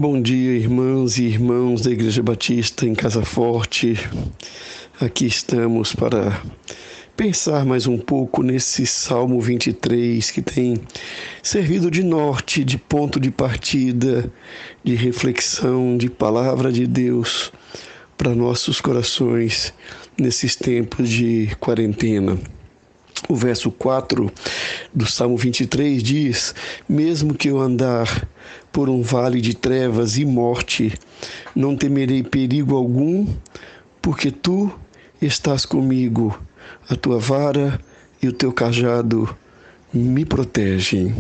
Bom dia, irmãs e irmãos da Igreja Batista em Casa Forte. Aqui estamos para pensar mais um pouco nesse Salmo 23, que tem servido de norte, de ponto de partida, de reflexão, de palavra de Deus para nossos corações nesses tempos de quarentena. O verso 4 do Salmo 23 diz: mesmo que eu andar por um vale de trevas e morte, não temerei perigo algum, porque tu estás comigo, a tua vara e o teu cajado me protegem.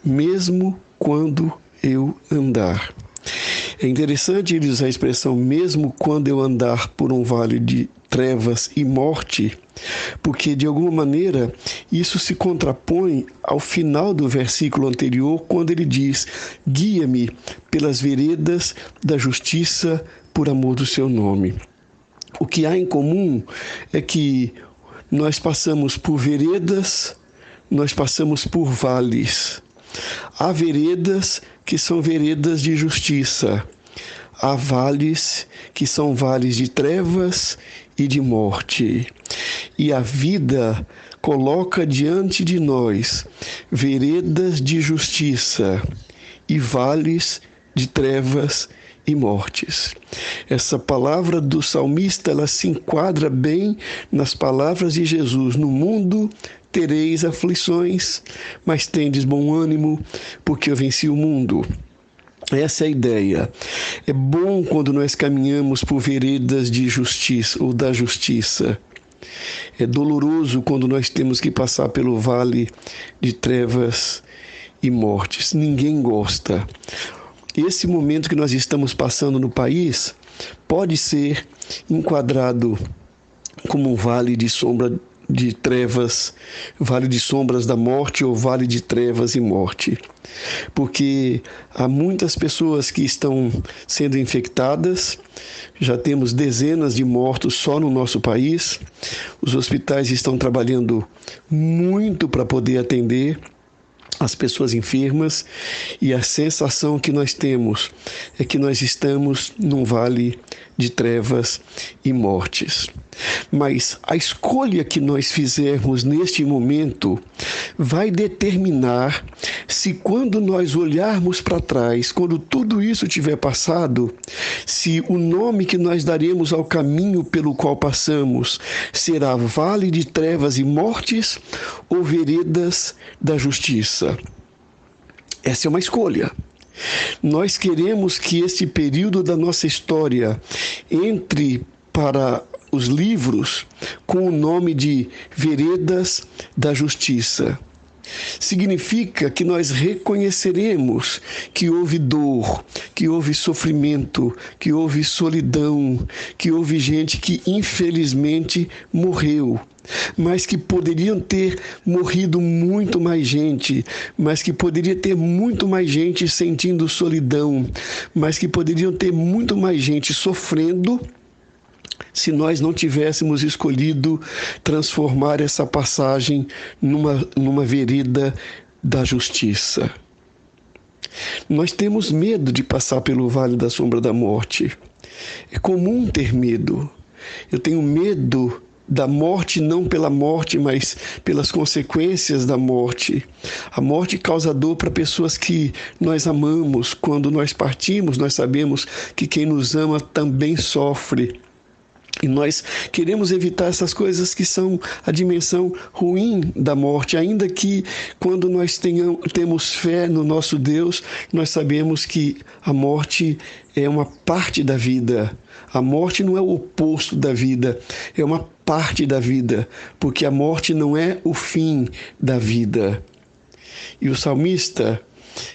Mesmo quando eu andar. É interessante ele usar a expressão mesmo quando eu andar por um vale de trevas e morte, porque de alguma maneira isso se contrapõe ao final do versículo anterior, quando ele diz: guia-me pelas veredas da justiça por amor do seu nome. O que há em comum é que nós passamos por veredas, nós passamos por vales. Há veredas que são veredas de justiça. Há vales que são vales de trevas e de morte. E a vida coloca diante de nós veredas de justiça e vales de trevas e mortes. Essa palavra do salmista, ela se enquadra bem nas palavras de Jesus: no mundo tereis aflições, mas tendes bom ânimo, porque eu venci o mundo. Essa é a ideia. É bom quando nós caminhamos por veredas de justiça ou da justiça. É doloroso quando nós temos que passar pelo vale de trevas e mortes. Ninguém gosta. Esse momento que nós estamos passando no país pode ser enquadrado como um vale de sombra de trevas, vale de sombras da morte ou vale de trevas e morte. Porque há muitas pessoas que estão sendo infectadas, já temos dezenas de mortos só no nosso país, os hospitais estão trabalhando muito para poder atender as pessoas enfermas, e a sensação que nós temos é que nós estamos num vale de trevas e mortes. Mas a escolha que nós fizermos neste momento vai determinar se, quando nós olharmos para trás, quando tudo isso tiver passado, se o nome que nós daremos ao caminho pelo qual passamos será vale de trevas e mortes ou veredas da justiça. Essa é uma escolha. Nós queremos que esse período da nossa história entre para os livros com o nome de Veredas da Justiça. Significa que nós reconheceremos que houve dor, que houve sofrimento, que houve solidão, que houve gente que infelizmente morreu, mas que poderiam ter morrido muito mais gente, mas que poderia ter muito mais gente sentindo solidão, mas que poderiam ter muito mais gente sofrendo, se nós não tivéssemos escolhido transformar essa passagem numa vereda da justiça. Nós temos medo de passar pelo vale da sombra da morte. É comum ter medo. Eu tenho medo da morte, não pela morte, mas pelas consequências da morte. A morte causa dor para pessoas que nós amamos. Quando nós partimos, nós sabemos que quem nos ama também sofre. E nós queremos evitar essas coisas que são a dimensão ruim da morte, ainda que quando nós temos fé no nosso Deus, nós sabemos que a morte é uma parte da vida. A morte não é o oposto da vida, é uma parte da vida, porque a morte não é o fim da vida. E o salmista,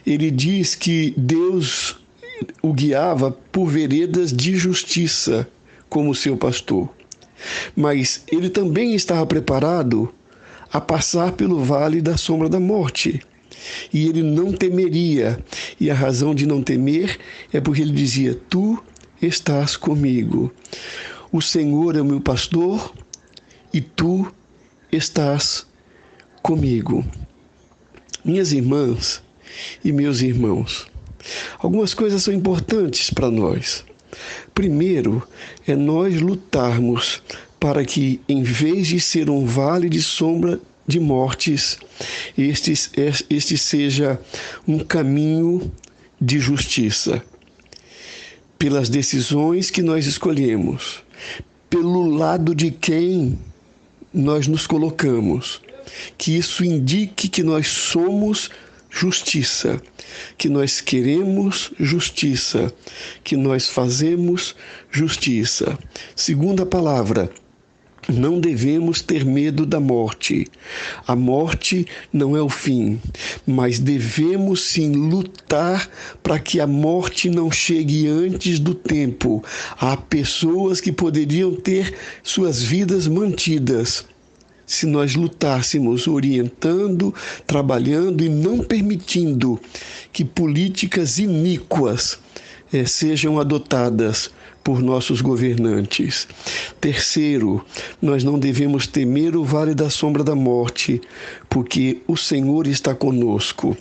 ele diz que Deus o guiava por veredas de justiça, como seu pastor. Mas ele também estava preparado a passar pelo vale da sombra da morte. E ele não temeria. E a razão de não temer é porque ele dizia: tu estás comigo. O Senhor é o meu pastor e tu estás comigo. Minhas irmãs e meus irmãos, Algumas coisas são importantes para nós. Primeiro, é nós lutarmos para que, em vez de ser um vale de sombra de mortes, este seja um caminho de justiça. Pelas decisões que nós escolhemos, pelo lado de quem nós nos colocamos, que isso indique que nós somos justiça, que nós queremos justiça, que nós fazemos justiça. Segunda palavra, não devemos ter medo da morte. A morte não é o fim, mas devemos sim lutar para que a morte não chegue antes do tempo. Há pessoas que poderiam ter suas vidas mantidas se nós lutássemos orientando, trabalhando e não permitindo que políticas iníquas sejam adotadas por nossos governantes. Terceiro, nós não devemos temer o vale da sombra da morte, porque o Senhor está conosco.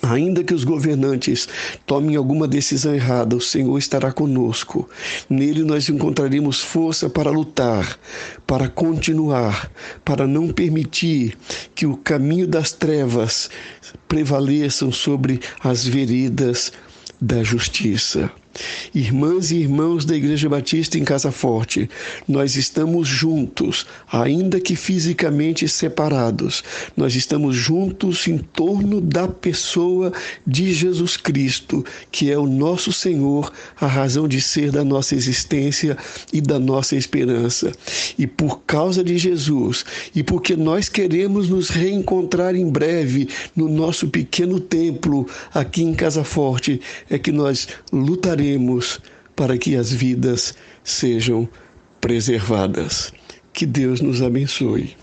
Ainda que os governantes tomem alguma decisão errada, o Senhor estará conosco. Nele nós encontraremos força para lutar, para continuar, para não permitir que o caminho das trevas prevaleçam sobre as veredas da justiça. Irmãs e irmãos da Igreja Batista em Casa Forte, nós estamos juntos, ainda que fisicamente separados. Nós estamos juntos em torno da pessoa de Jesus Cristo, que é o nosso Senhor, a razão de ser da nossa existência e da nossa esperança. E por causa de Jesus, e porque nós queremos nos reencontrar em breve no nosso pequeno templo aqui em Casa Forte, é que nós lutaremos para que as vidas sejam preservadas. Que Deus nos abençoe.